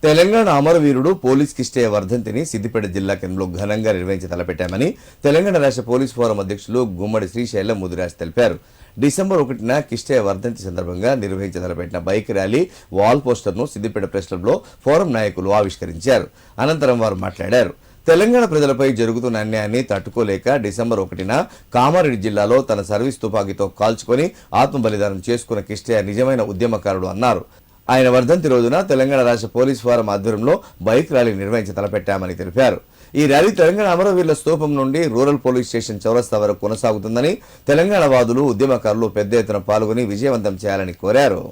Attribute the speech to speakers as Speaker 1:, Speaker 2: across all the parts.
Speaker 1: Telangana అమరవీరుడు police Kishtaiah వర్ధంతిని సిద్దిపేట జిల్లా కేంద్రంలో ఘనంగా నిర్వహించి తలపెట్టామని తెలంగాణ రాష్ట్ర పోలీస్ ఫోరం అధ్యక్షులు గుమ్మడి శ్రీశైలం ముదిరాజ్ తెలిపారు. డిసెంబర్ 1న కిష్టయ్య వర్ధంతి సందర్భంగా నిర్వహించి తలపెట్టిన బైక్ ర్యాలీ వాల్ పోస్టర్ను సిద్దిపేట ప్రెస్ క్లబ్లో ఫోరం నాయకులు ఆవిష్కరించారు. అనంతరం వారు మాట్లాడారు. తెలంగాణ ప్రజలపై జరుగుతున్న అన్యాయాన్ని తట్టుకోలేక డిసెంబర్ 1న కామారెడ్డి జిల్లాలో తన సర్వీస్ తుపాకీతో కాల్చుకొని ఆత్మబలిదానం చేసుకున్న కిష్టయ్య నిజమైన ఉద్యమకారుడు అన్నారు. ఆయన వర్ధంతి రోజున తెలంగాణ రాష్ట్ర పోలీస్ ఫోరం ఆధ్వర్యంలో బైక్ ర్యాలీ నిర్వహించి తలపెట్టామని తెలిపారు. ఈ ర్యాలీ తెలంగాణ అమరవీరుల స్తూపం నుండి రూరల్ పోలీస్ స్టేషన్ చౌరస్తా వరకు కొనసాగుతుందని, తెలంగాణ వాదులు ఉద్యమకారులు పెద్ద ఎత్తున పాల్గొని విజయవంతం చేయాలని కోరారు.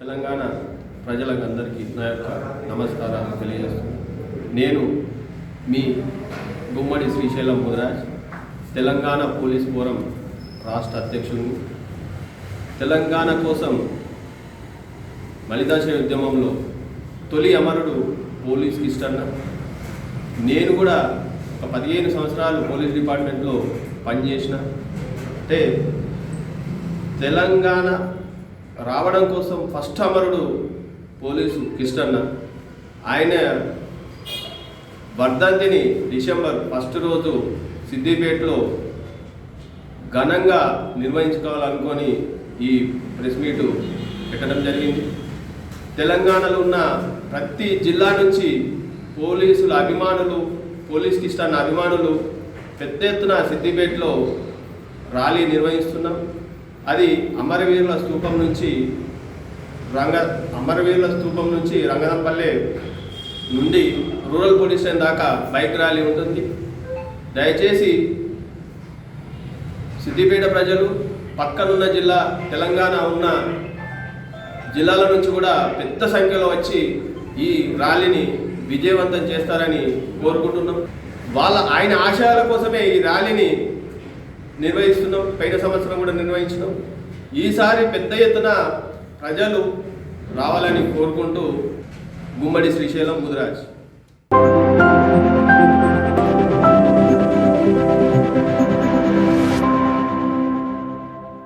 Speaker 2: తెలంగాణ ప్రజలందరికీ నా యొక్క నమస్కారాలు తెలియజేస్తున్నాను. నేను మీ గుమ్మడి శ్రీశైలం ముదిరాజ్, తెలంగాణ పోలీస్ ఫోరం రాష్ట్ర అధ్యక్షుడిని. తెలంగాణ కోసం మలిదశ ఉద్యమంలో తొలి అమరుడు పోలీస్ కిష్టన్న. నేను కూడా ఒక 15 సంవత్సరాలు పోలీస్ డిపార్ట్మెంట్లో పనిచేసిన. అంటే తెలంగాణ రావడం కోసం ఫస్ట్ అమరుడు పోలీసు కిష్టన్న. ఆయన వర్ధంతిని డిసెంబర్ 1 రోజు సిద్దిపేటలో ఘనంగా నిర్వహించుకోవాలనుకొని ఈ ప్రెస్ మీటు పెట్టడం జరిగింది. తెలంగాణలో ఉన్న ప్రతి జిల్లా నుంచి పోలీసుల అభిమానులు, పోలీస్ కిష్టన్న అభిమానులు పెద్ద ఎత్తున సిద్దిపేటలో ర్యాలీ నిర్వహిస్తున్నాం. అది అమరవీరుల స్తూపం నుంచి రంగనంపల్లె నుండి రూరల్ పోలీస్ స్టేషన్ దాకా బైక్ ర్యాలీ ఉంటుంది. దయచేసి సిద్దిపేట ప్రజలు, పక్కనున్న జిల్లా తెలంగాణ ఉన్న జిల్లాల నుంచి కూడా పెద్ద సంఖ్యలో వచ్చి ఈ ర్యాలీని విజయవంతం చేస్తారని కోరుకుంటున్నాం. ఆయన ఆశయాల కోసమే ఈ ర్యాలీని నిర్వహిస్తున్నాం. పోయిన సంవత్సరం కూడా నిర్వహించినాం. ఈసారి పెద్ద ఎత్తున ప్రజలు రావాలని కోరుకుంటూ గుమ్మడి శ్రీశైలం ముదిరాజ్.